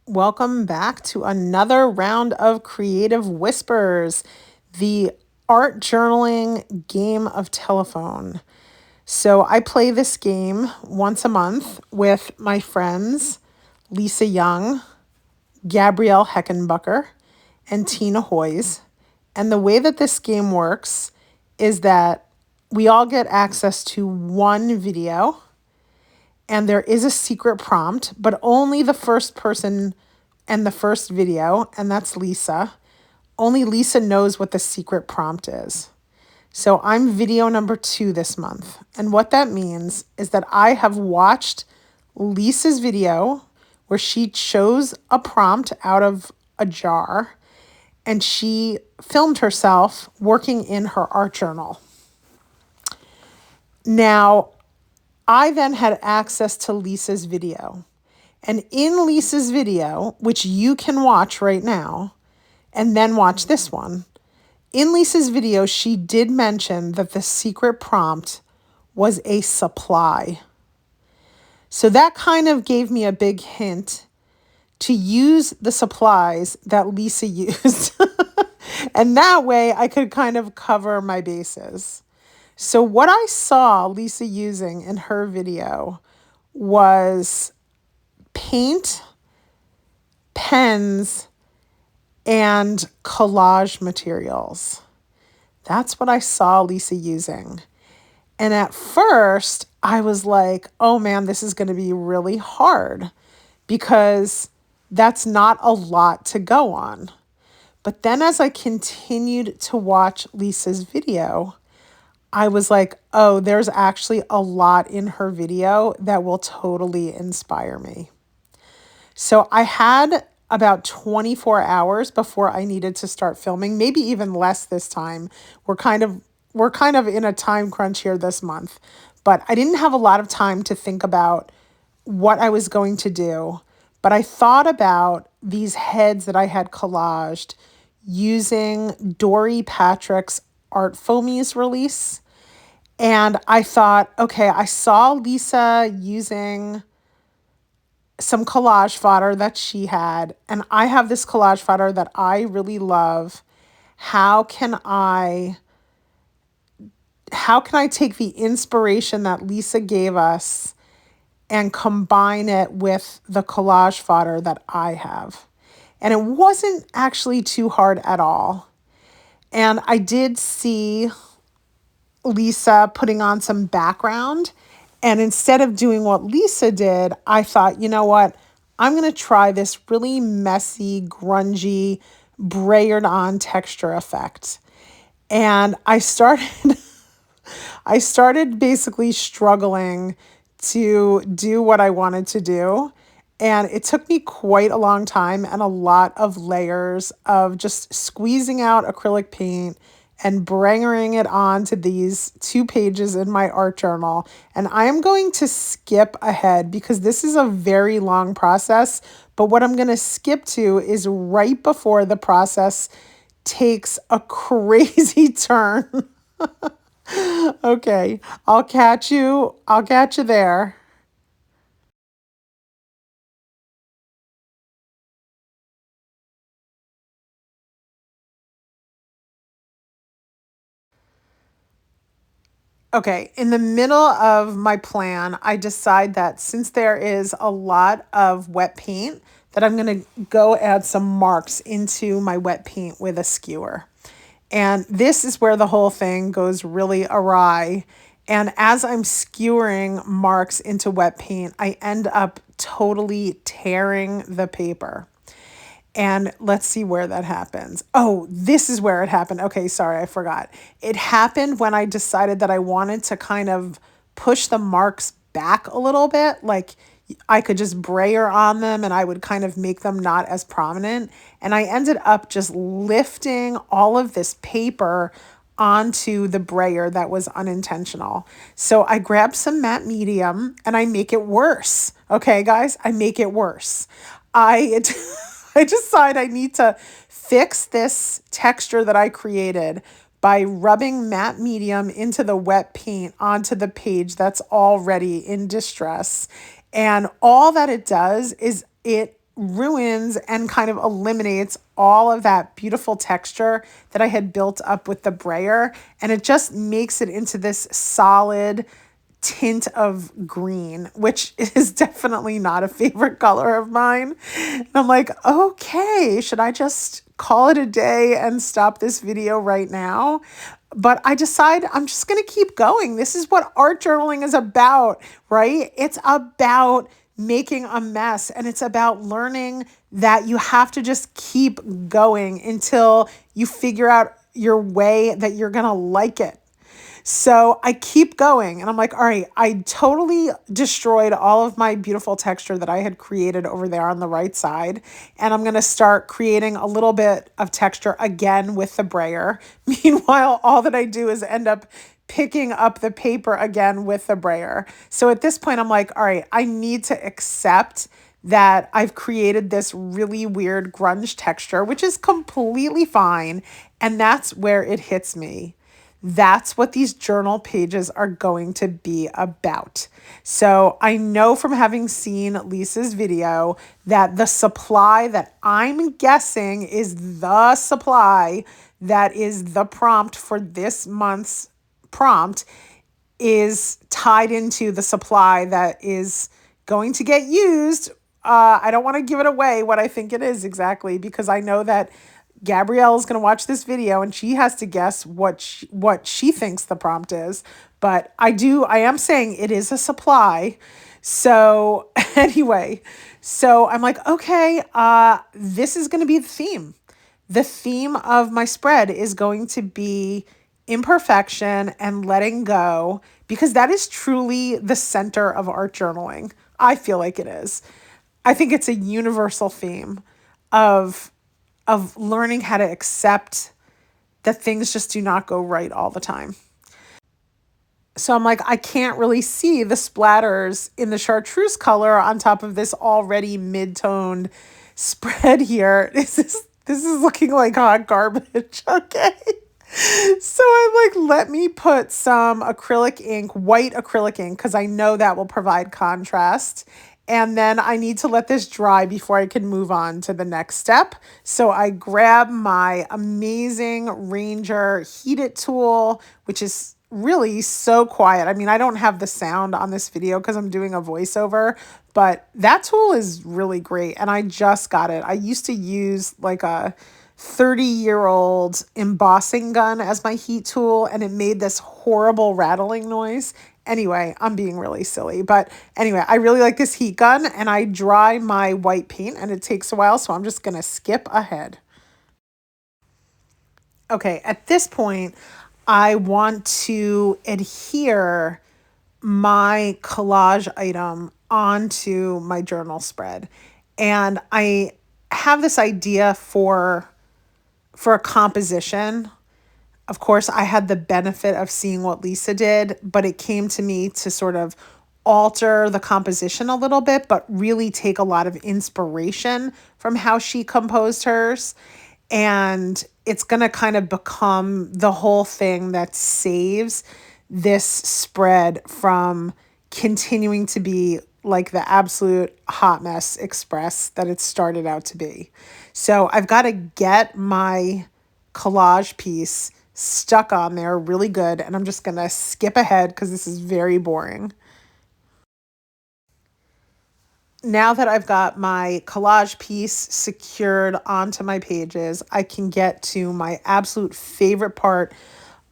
Welcome back to another round of Creative Whispers, the art journaling game of telephone. So, I play this game once a month with my friends Lisa Young, Gabrielle Heckenbucker, and Tina Hoyes. And the way that this game works is that we all get access to one video and there is a secret prompt, but only the first person and the first video, and that's Lisa. Only Lisa knows what the secret prompt is. So I'm video number 2 this month. And what that means is that I have watched Lisa's video where she chose a prompt out of a jar and she filmed herself working in her art journal. Now, I then had access to Lisa's video. And in Lisa's video, which you can watch right now, and then watch this one, in Lisa's video, she did mention that the secret prompt was a supply. So that kind of gave me a big hint to use the supplies that Lisa used. And that way I could kind of cover my bases. So what I saw Lisa using in her video was paint, pens, and collage materials. That's what I saw Lisa using. And at first, I was like, oh man, this is going to be really hard because that's not a lot to go on. But then as I continued to watch Lisa's video, I was like, oh, there's actually a lot in her video that will totally inspire me. So I had about 24 hours before I needed to start filming, maybe even less this time. We're kind of in a time crunch here this month, but I didn't have a lot of time to think about what I was going to do. But I thought about these heads that I had collaged using Dory Patrick's Art Foamies release. And I thought, okay, I saw Lisa using some collage fodder that she had, and I have this collage fodder that I really love. How can I how can I take the inspiration that Lisa gave us and combine it with the collage fodder that I have? And it wasn't actually too hard at all. And I did see Lisa putting on some background. And instead of doing what Lisa did, I thought, you know what? I'm going to try this really messy, grungy, brayered on texture effect. And I started basically struggling to do what I wanted to do. And it took me quite a long time and a lot of layers of just squeezing out acrylic paint and bringing it on to these 2 pages in my art journal. And I am going to skip ahead because this is a very long process. But what I'm going to skip to is right before the process takes a crazy turn. Okay, I'll catch you. I'll catch you there. Okay, in the middle of my plan, I decide that since there is a lot of wet paint, that I'm going to go add some marks into my wet paint with a skewer. And this is where the whole thing goes really awry. And as I'm skewering marks into wet paint, I end up totally tearing the paper. And let's see where that happens. Oh, this is where it happened. Okay, sorry, I forgot. It happened when I decided that I wanted to kind of push the marks back a little bit. Like I could just brayer on them and I would kind of make them not as prominent. And I ended up just lifting all of this paper onto the brayer that was unintentional. So I grab some matte medium and I make it worse. Okay, guys, I make it worse. I I decide I need to fix this texture that I created by rubbing matte medium into the wet paint onto the page that's already in distress. And all that it does is it ruins and kind of eliminates all of that beautiful texture that I had built up with the brayer. And it just makes it into this solid tint of green, which is definitely not a favorite color of mine. And I'm like, okay, should I just call it a day and stop this video right now? But I decide I'm just going to keep going. This is what art journaling is about, right? It's about making a mess, and it's about learning that you have to just keep going until you figure out your way that you're going to like it. So I keep going and I'm like, all right, I totally destroyed all of my beautiful texture that I had created over there on the right side. And I'm going to start creating a little bit of texture again with the brayer. Meanwhile, all that I do is end up picking up the paper again with the brayer. So at this point, I'm like, all right, I need to accept that I've created this really weird grunge texture, which is completely fine. And that's where it hits me. That's what these journal pages are going to be about. So I know from having seen Lisa's video that the supply that I'm guessing is the supply that is the prompt for this month's prompt is tied into the supply that is going to get used. I don't want to give it away what I think it is exactly, because I know that Gabrielle is going to watch this video and she has to guess what she thinks the prompt is. But I am saying it is a supply. So anyway, so I'm like, okay, this is going to be the theme. The theme of my spread is going to be imperfection and letting go, because that is truly the center of art journaling. I feel like it is. I think it's a universal theme of learning how to accept that things just do not go right all the time. So I'm like, I can't really see the splatters in the chartreuse color on top of this already mid-toned spread here. This is looking like hot garbage. Okay. So I'm like, let me put some acrylic ink, white acrylic ink, because I know that will provide contrast. And then I need to let this dry before I can move on to the next step. So I grab my amazing Ranger Heat It tool, which is really so quiet. I mean, I don't have the sound on this video because I'm doing a voiceover, but that tool is really great. And I just got it. I used to use like a 30-year-old embossing gun as my heat tool, and it made this horrible rattling noise. Anyway, I'm being really silly, but anyway, I really like this heat gun, and I dry my white paint and it takes a while, so I'm just going to skip ahead. Okay, at this point, I want to adhere my collage item onto my journal spread. And I have this idea for a composition. Of course, I had the benefit of seeing what Lisa did, but it came to me to sort of alter the composition a little bit, but really take a lot of inspiration from how she composed hers. And it's going to kind of become the whole thing that saves this spread from continuing to be like the absolute hot mess express that it started out to be. So I've got to get my collage piece stuck on there really good, and I'm just going to skip ahead because this is very boring. Now that I've got my collage piece secured onto my pages, I can get to my absolute favorite part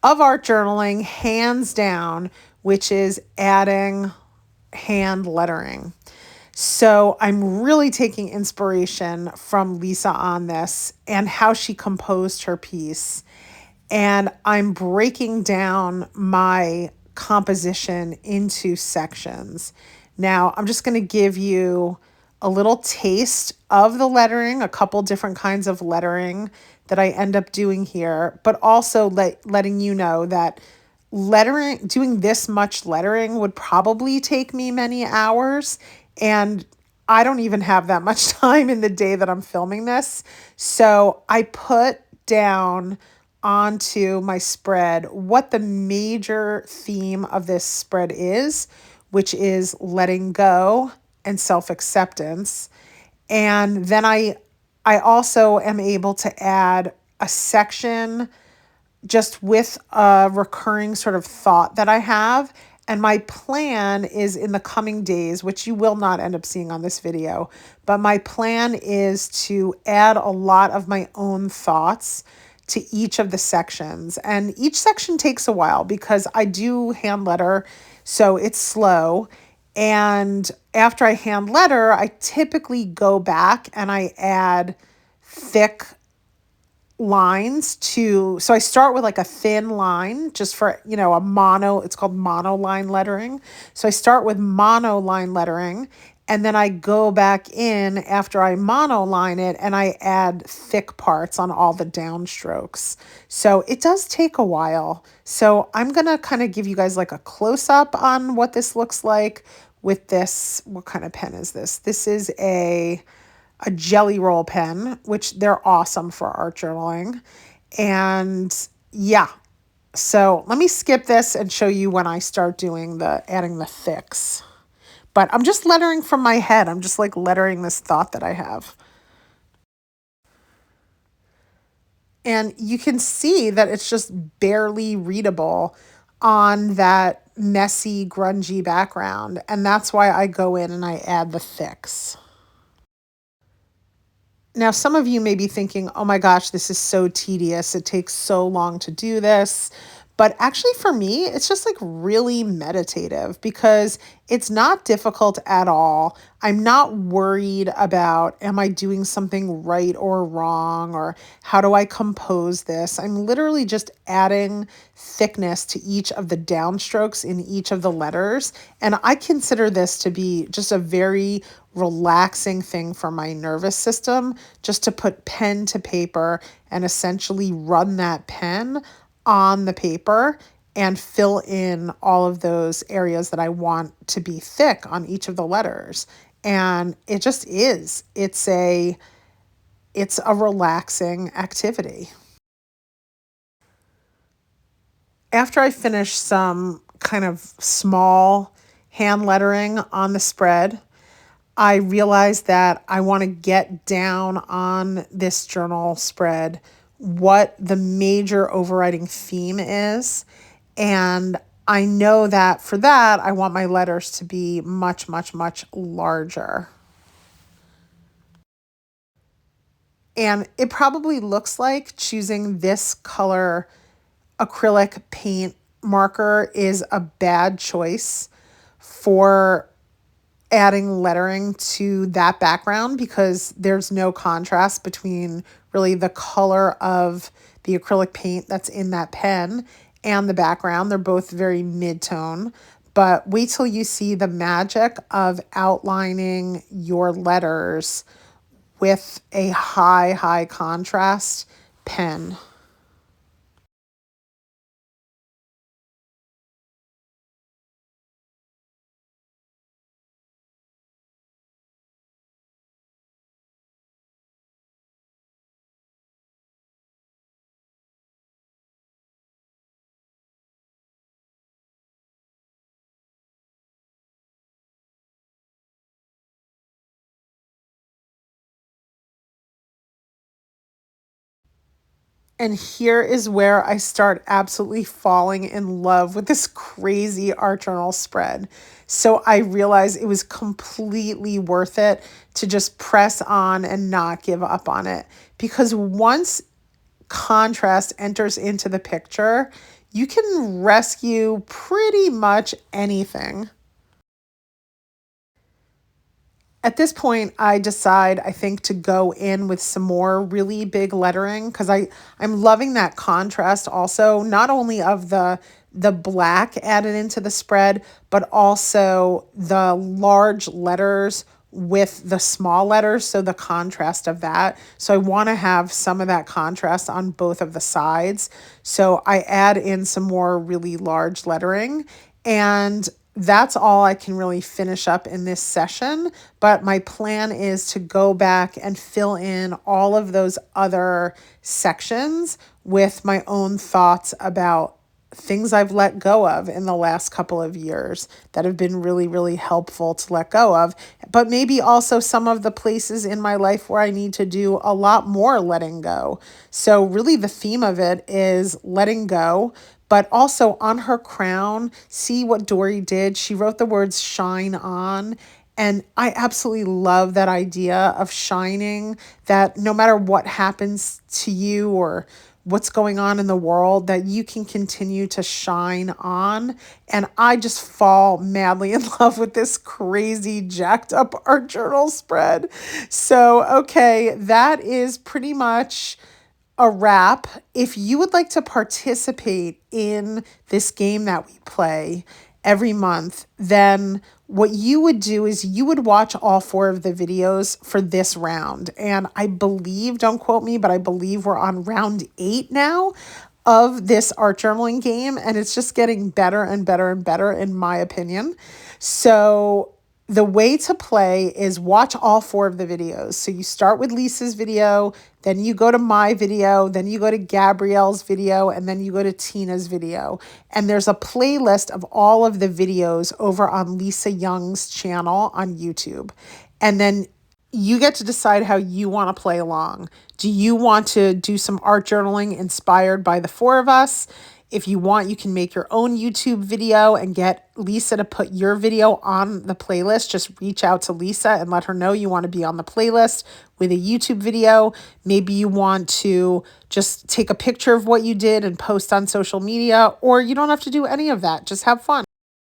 of art journaling, hands down, which is adding hand lettering. So I'm really taking inspiration from Lisa on this and how she composed her piece. And I'm breaking down my composition into sections. Now, I'm just going to give you a little taste of the lettering, a couple different kinds of lettering that I end up doing here, but also letting you know that doing this much lettering would probably take me many hours, and I don't even have that much time in the day that I'm filming this. So I put down onto my spread what the major theme of this spread is, which is letting go and self-acceptance. And then I also am able to add a section just with a recurring sort of thought that I have. And my plan is in the coming days, which you will not end up seeing on this video, but my plan is to add a lot of my own thoughts to each of the sections. And each section takes a while because I do hand letter, so it's slow. And after I hand letter, I typically go back and I add thick lines to, so I start with like a thin line just for, a mono, it's called monoline lettering. So I start with monoline lettering and then I go back in after I monoline it and I add thick parts on all the downstrokes. So it does take a while. So I'm going to kind of give you guys like a close up on what this looks like with this. What kind of pen is this? This is a Jelly Roll pen, which they're awesome for art journaling. And yeah, so let me skip this and show you when I start doing adding the thicks. But I'm just lettering from my head. I'm just like lettering this thought that I have. And you can see that it's just barely readable on that messy, grungy background. And that's why I go in and I add the thicks. Now, some of you may be thinking, oh my gosh, this is so tedious. It takes so long to do this. But actually, for me, it's just like really meditative because it's not difficult at all. I'm not worried about, am I doing something right or wrong, or how do I compose this? I'm literally just adding thickness to each of the downstrokes in each of the letters. And I consider this to be just a very relaxing thing for my nervous system, just to put pen to paper and essentially run that pen on the paper and fill in all of those areas that I want to be thick on each of the letters. And it just is. It's a relaxing activity. After I finish some kind of small hand lettering on the spread, I realized that I want to get down on this journal spread what the major overriding theme is. And I know that for that, I want my letters to be much, much, much larger. And it probably looks like choosing this color acrylic paint marker is a bad choice for adding lettering to that background because there's no contrast between really the color of the acrylic paint that's in that pen and the background. They're both very mid-tone. But wait till you see the magic of outlining your letters with a high, high contrast pen. And here is where I start absolutely falling in love with this crazy art journal spread. So I realized it was completely worth it to just press on and not give up on it. Because once contrast enters into the picture, you can rescue pretty much anything. At this point, I decide, I think, to go in with some more really big lettering because I'm loving that contrast also, not only of the black added into the spread, but also the large letters with the small letters, so the contrast of that. So I want to have some of that contrast on both of the sides. So I add in some more really large lettering, and that's all I can really finish up in this session. But my plan is to go back and fill in all of those other sections with my own thoughts about things I've let go of in the last couple of years that have been really, really helpful to let go of. But maybe also some of the places in my life where I need to do a lot more letting go. So, really, the theme of it is letting go. But also on her crown, see what Dory did. She wrote the words shine on. And I absolutely love that idea of shining, that no matter what happens to you or what's going on in the world, that you can continue to shine on. And I just fall madly in love with this crazy jacked up art journal spread. So, okay, that is pretty much a wrap. If you would like to participate in this game that we play every month, then what you would do is you would watch all 4 of the videos for this round. And I believe, don't quote me, but I believe we're on round 8 now of this art journaling game. And it's just getting better and better and better, in my opinion. So the way to play is watch all 4 of the videos. So you start with Lisa's video, then you go to my video, then you go to Gabrielle's video, and then you go to Tina's video. And there's a playlist of all of the videos over on Lisa Young's channel on YouTube. And then you get to decide how you want to play along. Do you want to do some art journaling inspired by the 4 of us? If you want, you can make your own YouTube video and get Lisa to put your video on the playlist. Just reach out to Lisa and let her know you want to be on the playlist with a YouTube video. Maybe you want to just take a picture of what you did and post on social media, or you don't have to do any of that. Just have fun.